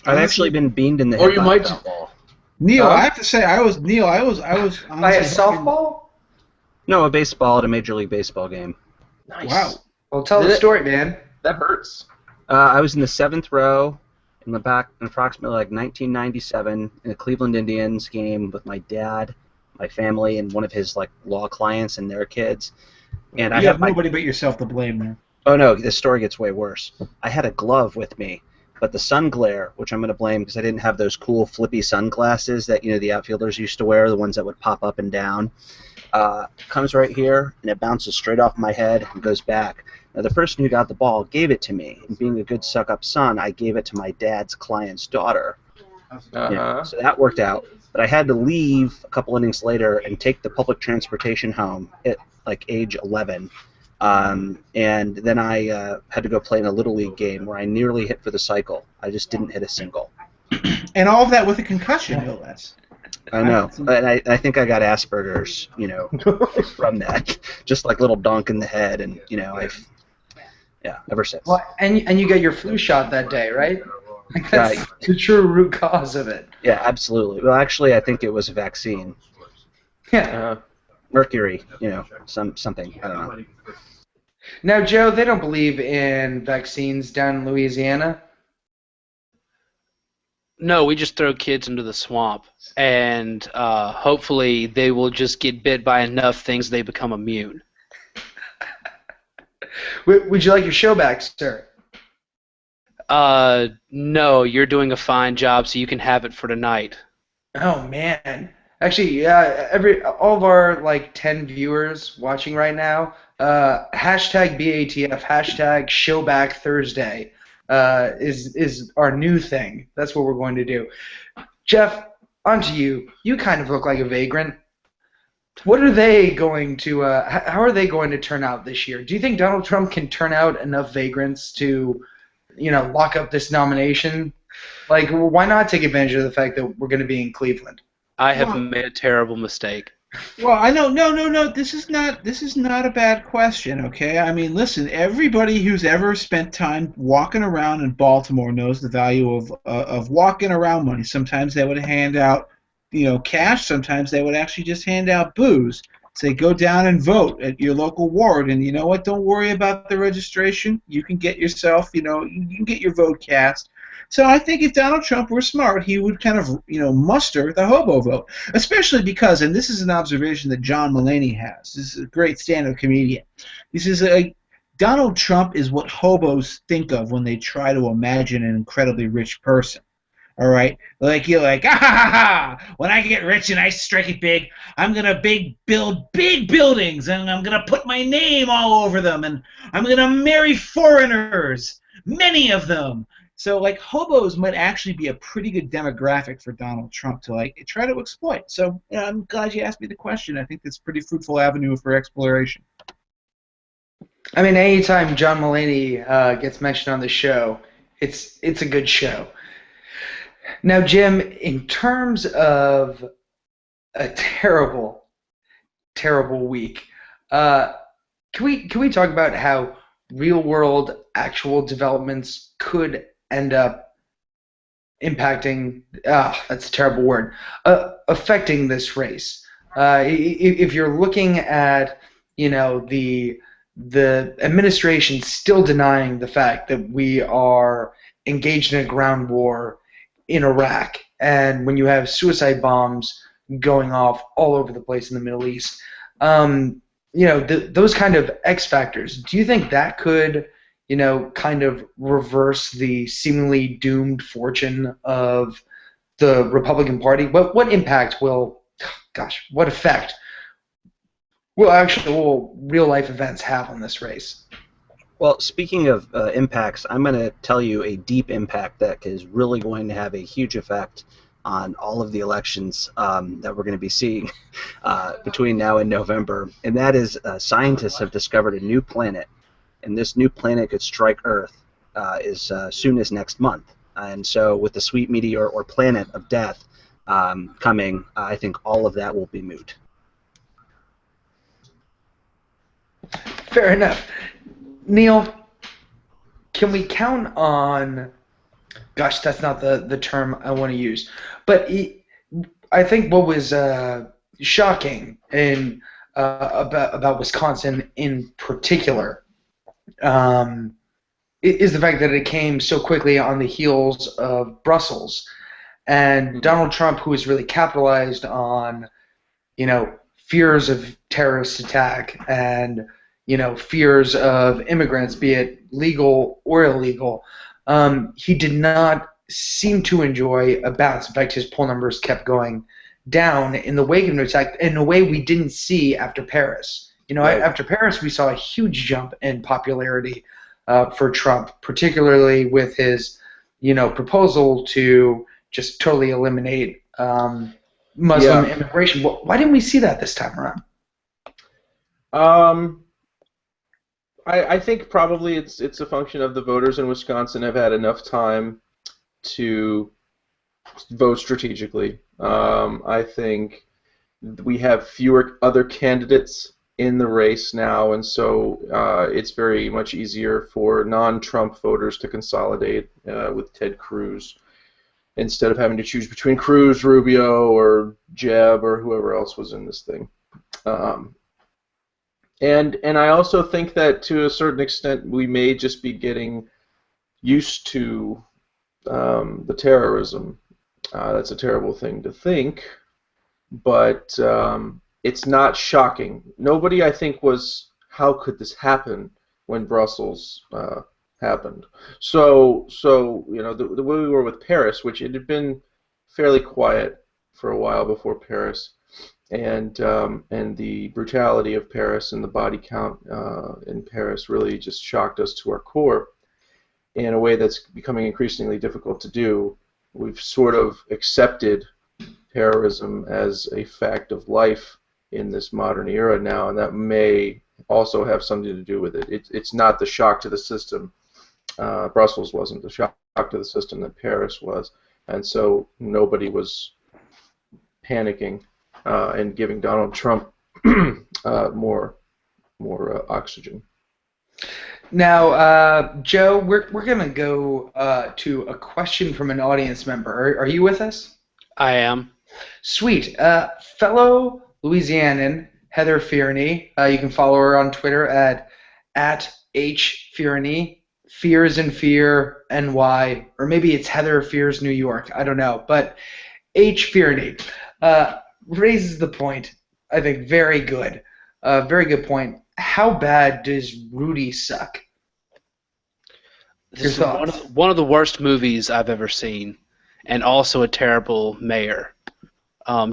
I've actually been beamed in the head. Or you might. Neal, I have to say, I was honestly By a softball? No, a baseball at a Major League Baseball game. Nice. Wow. Well, tell the story, man. That hurts. I was in the 7th row in the back in approximately like 1997 in a Cleveland Indians game with my dad, my family, and one of his like law clients and their kids. And I You have had nobody but yourself to blame there. Oh no, this story gets way worse. I had a glove with me, but the sun glare, which I'm going to blame because I didn't have those cool flippy sunglasses that the outfielders used to wear, the ones that would pop up and down, comes right here and it bounces straight off my head and goes back. Now the person who got the ball gave it to me, and being a good suck-up son, I gave it to my dad's client's daughter. So that worked out. But I had to leave a couple innings later and take the public transportation home at like age 11. And then I had to go play in a Little League game where I nearly hit for the cycle. I just didn't hit a single. And all of that with a concussion, no less. I know. And I think I got Asperger's, from that. Just like little donk in the head, and, ever since. Well, and you got your flu shot that day, right? Like that's the true root cause of it. Yeah, absolutely. Well, actually, I think it was a vaccine. Yeah. Mercury, something. I don't know. Now, Joe, they don't believe in vaccines down in Louisiana. No, we just throw kids into the swamp, and hopefully they will just get bit by enough things they become immune. Would you like your show back, sir? No, you're doing a fine job, so you can have it for tonight. Oh man, actually, yeah. All of our 10 viewers watching right now, hashtag BATF, hashtag Showback Thursday, is our new thing. That's what we're going to do. Jeff, onto you. You kind of look like a vagrant. What are they going to? How are they going to turn out this year? Do you think Donald Trump can turn out enough vagrants to, lock up this nomination? Why not take advantage of the fact that we're going to be in Cleveland? I have made a terrible mistake. Well, I know. No. This is not a bad question. Okay. I mean, listen. Everybody who's ever spent time walking around in Baltimore knows the value of walking around money. Sometimes they would hand out, cash. Sometimes they would actually just hand out booze. Say, go down and vote at your local ward, and you know what? Don't worry about the registration. You can get yourself, you can get your vote cast. So I think if Donald Trump were smart, he would kind of, muster the hobo vote, especially because, and this is an observation that John Mulaney has. This is a great stand-up comedian. He says, Donald Trump is what hobos think of when they try to imagine an incredibly rich person. All right, you're like, ah, ha, ha, ha. When I get rich and I strike it big, I'm gonna build big buildings, and I'm gonna put my name all over them, and I'm gonna marry foreigners, many of them. So hobos might actually be a pretty good demographic for Donald Trump to try to exploit. So I'm glad you asked me the question. I think that's a pretty fruitful avenue for exploration. I mean, anytime John Mulaney gets mentioned on the show, it's a good show. Now, Jim, in terms of a terrible terrible week. Can we talk about how real world actual developments could end up impacting? That's a terrible word. Affecting this race. If you're looking at the administration still denying the fact that we are engaged in a ground war in Iraq, and when you have suicide bombs going off all over the place in the Middle East, those kind of X factors. Do you think that could, kind of reverse the seemingly doomed fortune of the Republican Party? What impact will, what effect will real life events have on this race? Well, speaking of impacts, I'm going to tell you a deep impact that is really going to have a huge effect on all of the elections that we're going to be seeing between now and November, and that is scientists have discovered a new planet, and this new planet could strike Earth as soon as next month. And so with the sweet meteor or planet of death coming, I think all of that will be moot. Fair enough. Neal, can we count on... Gosh, that's not the term I want to use. But I think what was shocking about Wisconsin in particular is the fact that it came so quickly on the heels of Brussels. And Donald Trump, who has really capitalized on, fears of terrorist attack and, fears of immigrants, be it legal or illegal, he did not seem to enjoy a bounce. In fact, his poll numbers kept going down in the wake of an attack in a way we didn't see after Paris. Right. After Paris, we saw a huge jump in popularity for Trump, particularly with his, proposal to just totally eliminate Muslim immigration. Why didn't we see that this time around? I think probably it's a function of the voters in Wisconsin have had enough time to vote strategically. I think we have fewer other candidates in the race now, and so it's very much easier for non-Trump voters to consolidate with Ted Cruz instead of having to choose between Cruz, Rubio, or Jeb, or whoever else was in this thing. And I also think that to a certain extent we may just be getting used to the terrorism. That's a terrible thing to think, but it's not shocking. Nobody, I think, was, how could this happen when Brussels happened? So the way we were with Paris, which it had been fairly quiet for a while before Paris, and the brutality of Paris and the body count in Paris really just shocked us to our core in a way that's becoming increasingly difficult to do. We've sort of accepted terrorism as a fact of life in this modern era now, and that may also have something to do with it. It's not the shock to the system. Brussels wasn't the shock to the system that Paris was, and so nobody was panicking and giving Donald Trump more oxygen. Now, Joe, we're gonna go to a question from an audience member. Are you with us? I am. Sweet. Fellow Louisianan Heather Fearney. You can follow her on Twitter at @HFearney. Fears and Fear NY, or maybe it's Heather Fears New York. I don't know, but H Fearney raises the point. I think very good point. How bad does Rudy suck? This is one of the worst movies I've ever seen, and also a terrible mayor.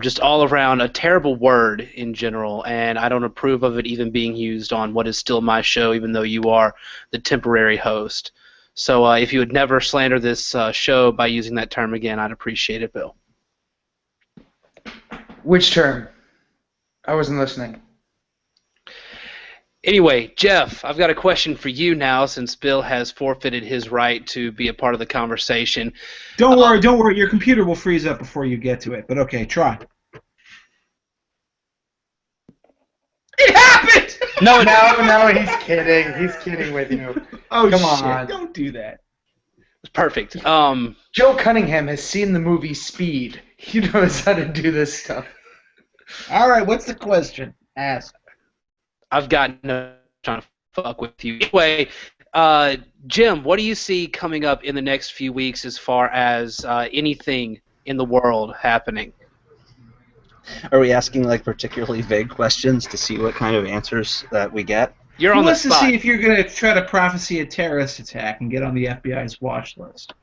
Just all around a terrible word in general, and I don't approve of it even being used on what is still my show, even though you are the temporary host. So if you would never slander this show by using that term again, I'd appreciate it, Bill. Which term? I wasn't listening. Anyway, Jeff, I've got a question for you now since Bill has forfeited his right to be a part of the conversation. Don't worry. Your computer will freeze up before you get to it. But okay, try. No, No, he's kidding. He's kidding with you. Oh, Come shit. on. Don't do that. it's perfect. Joe Cunningham has seen the movie Speed. He knows how to do this stuff. All right, what's the question? Ask. I've got no trying to fuck with you. Anyway, Jim, what do you see coming up in the next few weeks as far as anything in the world happening? Are we asking like particularly vague questions to see what kind of answers that we get? You're He on the wants to spot. see if you're going to try to prophesy a terrorist attack and get on the FBI's watch list.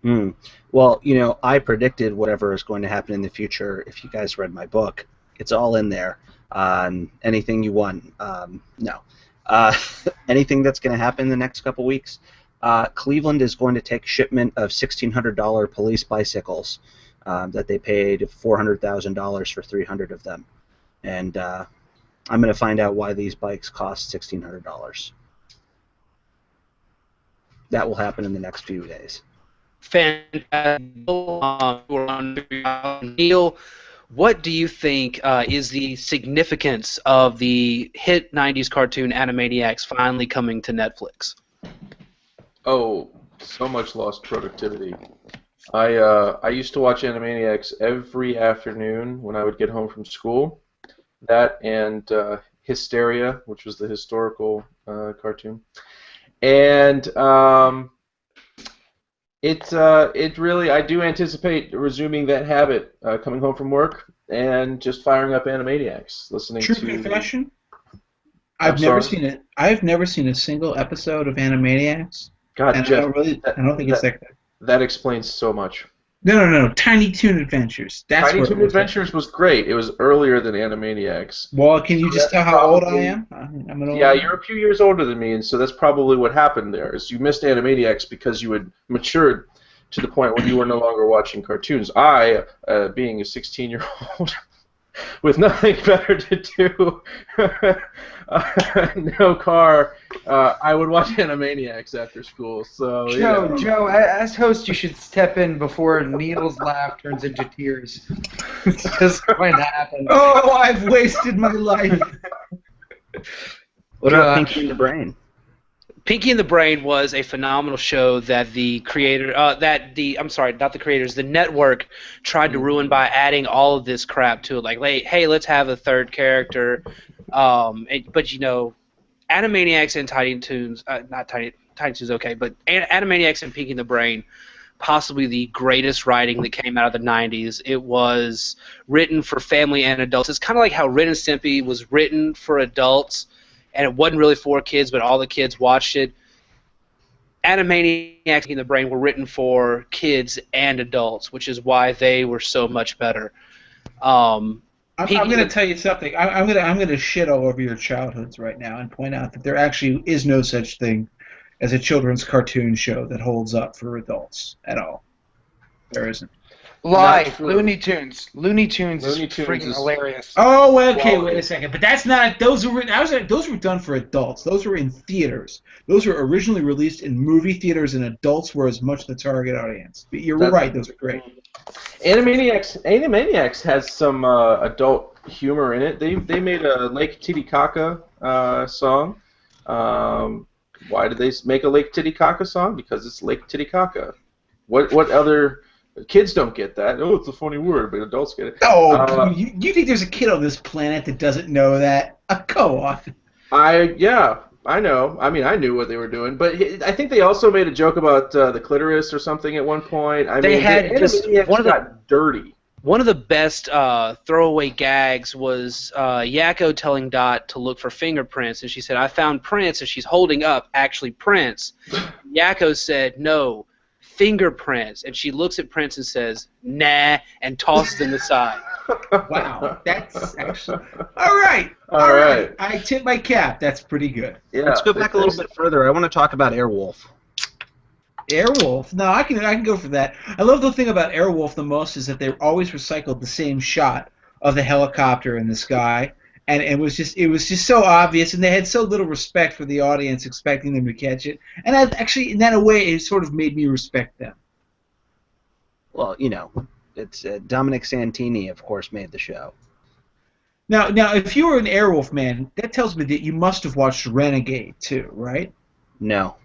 Well, you know, I predicted whatever is going to happen in the future. If you guys read my book, it's all in there. Anything you want. No. Anything that's going to happen in the next couple weeks. Cleveland is going to take shipment of $1,600 police bicycles that they paid $400,000 for 300 of them. And I'm going to find out why these bikes cost $1,600. That will happen in the next few days. Fantastic. Neal, what do you think is the significance of the hit 90s cartoon Animaniacs finally coming to Netflix? Oh, so much lost productivity. I used to watch Animaniacs every afternoon when I would get home from school. That and Hysteria, which was the historical cartoon, and it really, I do anticipate resuming that habit, coming home from work and just firing up Animaniacs, listening True to. confession. I'm I've never sorry? seen it. I've never seen a single episode of Animaniacs, God, and Jeff, I don't think it's that good. that explains so much. No. Tiny Toon Adventures. That's Tiny what Toon it was. Adventures was great. It was earlier than Animaniacs. Well, can you just tell That's how old I probably- am? I'm an old Yeah, man. you're a few years older than me, and so that's probably what happened there. Is you missed Animaniacs because you had matured to the point where you were no longer watching cartoons. I, being a 16-year-old with nothing better to do, no car, I would watch Animaniacs after school. So Joe, as host, you should step in before Neal's laugh turns into tears. It's just going to happen. Oh, I've wasted my life. What about Gosh. Pinky and the Brain? Pinky and the Brain was a phenomenal show that the creator, I'm sorry, not the creators, the network tried to ruin by adding all of this crap to it. Like, hey, let's have a third character. But you know, Animaniacs and Tiny Toons, not Tiny Toons, okay, but Animaniacs and Pinky and the Brain, possibly the greatest writing that came out of the 90s. It was written for family and adults. It's kind of like how Ren and Stimpy was written for adults, and it wasn't really for kids, but all the kids watched it. Animaniacs and the Brain were written for kids and adults, which is why they were so much better. I'm going to tell you something. I'm going to shit all over your childhoods right now and point out that there actually is no such thing as a children's cartoon show that holds up for adults at all. There isn't. Lie. Not true. Looney Tunes. Looney Tunes is Looney Tunes freaking is- hilarious. Oh, okay. Quality. Wait a second. But that's not. Those were done for adults. Those were in theaters. Those were originally released in movie theaters, and adults were as much the target audience. But you're That's- right. Those are great. Animaniacs has some adult humor in it. They made a Lake Titicaca song. Why did they make a Lake Titicaca song? Because it's Lake Titicaca. What other kids don't get that? Oh, it's a funny word, but adults get it. Oh, you think there's a kid on this planet that doesn't know that? Go on. I know. I mean, I knew what they were doing, but I think they also made a joke about the clitoris or something at one point. They had Animaniacs one of the- got dirty. One of the best throwaway gags was Yakko telling Dot to look for fingerprints, and she said, "I found prints," and she's holding up actually prints. Yakko said, "No, fingerprints," and she looks at prints and says, "Nah," and tosses them aside. Wow, that's actually all right. All right. I tip my cap. That's pretty good. Yeah, Let's go back a little bit further. I want to talk about Airwolf. Airwolf. No, I can go for that. I love the thing about Airwolf the most is that they always recycled the same shot of the helicopter in the sky, and it was just so obvious, and they had so little respect for the audience, expecting them to catch it. And actually, in that way, it sort of made me respect them. Well, you know, it's Dominic Santini, of course, made the show. Now, if you were an Airwolf man, that tells me that you must have watched Renegade too, right? No.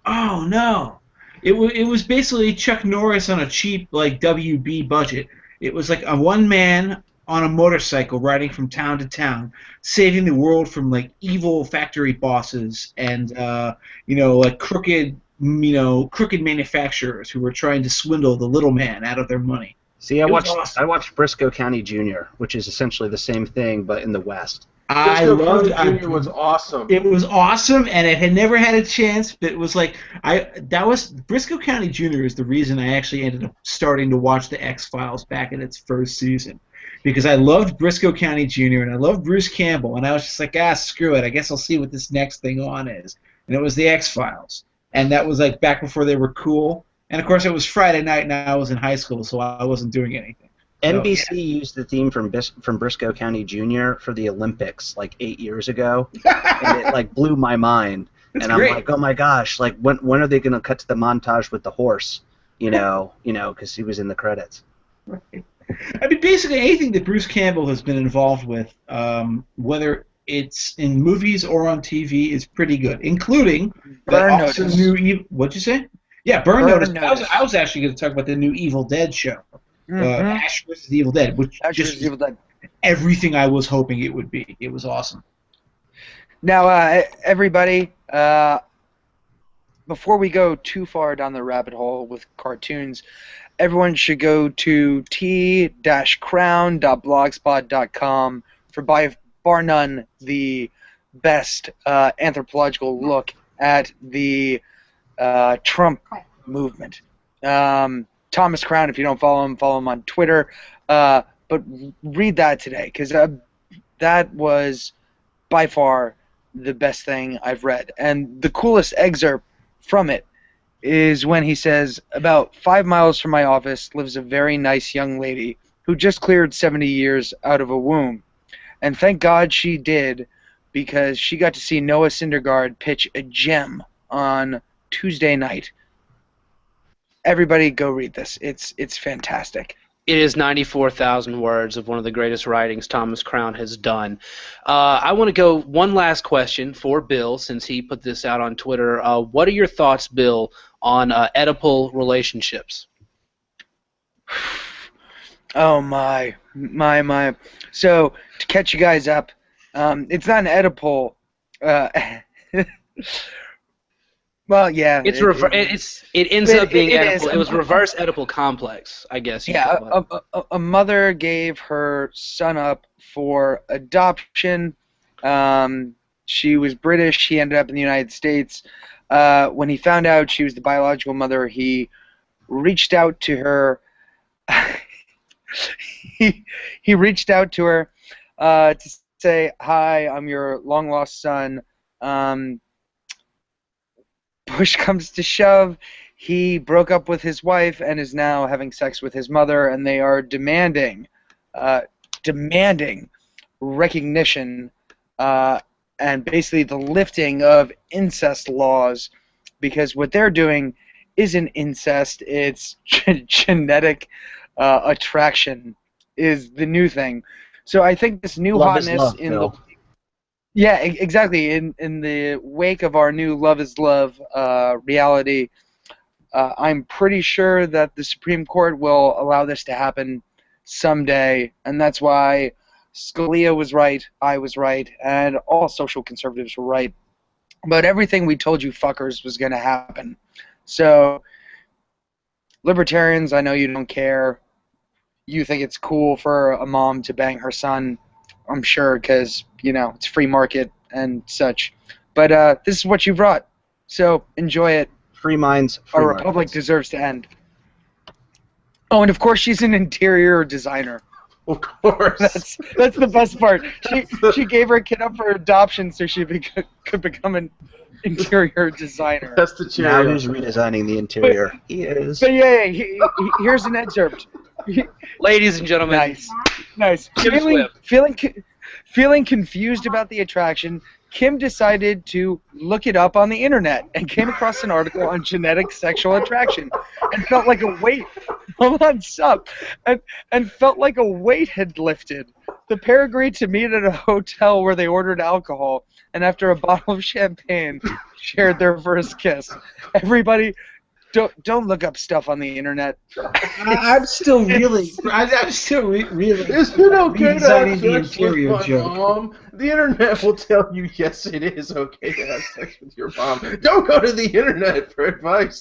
Oh no, it was basically Chuck Norris on a cheap like WB budget. It was like a one man on a motorcycle riding from town to town, saving the world from like evil factory bosses and like crooked manufacturers who were trying to swindle the little man out of their money. See, I It was watched awesome. I watched Briscoe County Jr., which is essentially the same thing but in the West. I Briscoe loved. County Jr. was awesome. It was awesome, and it had never had a chance. But it was like that was Briscoe County Jr. is the reason I actually ended up starting to watch the X-Files back in its first season, because I loved Briscoe County Jr. and I loved Bruce Campbell, and I was just like, screw it, I guess I'll see what this next thing on is, and it was the X-Files, and that was like back before they were cool, and of course it was Friday night, and I was in high school, so I wasn't doing anything. NBC used the theme from Briscoe County Jr. for the Olympics like 8 years ago, and it like blew my mind. That's and I'm great. like, oh my gosh, like when are they going to cut to the montage with the horse? Because he was in the credits. Right. I mean, basically anything that Bruce Campbell has been involved with, whether it's in movies or on TV, is pretty good, including Burn that awesome Notice. new. What'd you say? Yeah, Burn Burn Notice. Notice. I was actually going to talk about the new Evil Dead show, Mhm. Ash vs. the Evil Dead, which Ash just vs. Evil Dead. everything I was hoping it would be. It was awesome. Now, everybody, before we go too far down the rabbit hole with cartoons, everyone should go to t-crown.blogspot.com for by bar none the best anthropological look at the Trump movement. Thomas Crown, if you don't follow him on Twitter. But read that today, because that was by far the best thing I've read. And the coolest excerpt from it is when he says, about 5 miles from my office lives a very nice young lady who just cleared 70 years out of a womb. And thank God she did, because she got to see Noah Syndergaard pitch a gem on Tuesday night. Everybody go read this. It's fantastic. It is 94,000 words of one of the greatest writings Thomas Crown has done. I want to go one last question for Bill, since he put this out on Twitter. What are your thoughts, Bill, on Oedipal relationships? Oh my. So to catch you guys up, it's not an Oedipal. Well, yeah. It ends up being Oedipal. It was reverse Oedipal complex, I guess. Yeah, a mother gave her son up for adoption. She was British. He ended up in the United States. When he found out she was the biological mother, he reached out to her. he reached out to her to say, "Hi, I'm your long-lost son." Push comes to shove, he broke up with his wife and is now having sex with his mother, and they are demanding recognition and basically the lifting of incest laws, because what they're doing isn't incest, it's genetic attraction is the new thing. So I think this new Love is hotness love, in Bill. the yeah, exactly. In the wake of our new Love is Love reality, I'm pretty sure that the Supreme Court will allow this to happen someday, and that's why Scalia was right, I was right, and all social conservatives were right. But everything we told you fuckers was going to happen. So, libertarians, I know you don't care. You think it's cool for a mom to bang her son. I'm sure, because, it's free market and such. But this is what you brought. So enjoy it. Free minds, free Our republic markets. deserves to end. Oh, and of course she's an interior designer. Of course. That's the best part. She gave her kid up for adoption so she could become an interior designer. That's the Now cherry. who's redesigning the interior? He is. But yeah, here's an excerpt. Ladies and gentlemen, Nice. Feeling confused about the attraction, Kim decided to look it up on the internet and came across an article on genetic sexual attraction and felt like a weight. Hold on, stop. And felt like a weight had lifted. The pair agreed to meet at a hotel where they ordered alcohol, and after a bottle of champagne, shared their first kiss. Everybody, don't look up stuff on the internet. I'm still reeling. I'm still reeling. Is it okay to Redesigning have the sex with Imperial my joke. mom? The internet will tell you, yes, it is okay to have sex with your mom. Don't go to the internet for advice.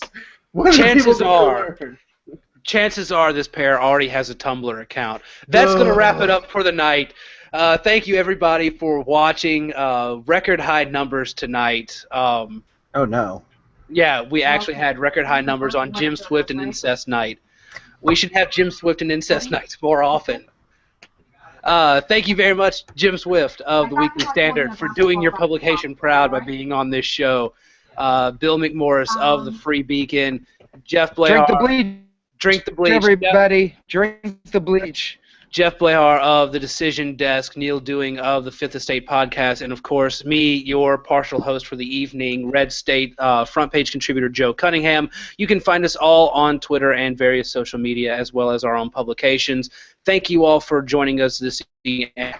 What are people gonna learn? Chances are this pair already has a Tumblr account. That's going to wrap it up for the night. Thank you, everybody, for watching. Record high numbers tonight. Oh no. Yeah, we actually had record high numbers on Jim Swift and Incest Night. We should have Jim Swift and Incest Nights more often. Thank you very much, Jim Swift of the Weekly Standard, for doing your publication proud by being on this show. Bill McMorris of the Free Beacon. Jeff Blehar. Drink the bleach. Drink the bleach. Everybody, drink the bleach. Jeff Blehar of the Decision Desk, Neal Dewing of the Fifth Estate Podcast, and of course me, your partial host for the evening, Red State front page contributor Joe Cunningham. You can find us all on Twitter and various social media, as well as our own publications. Thank you all for joining us this evening.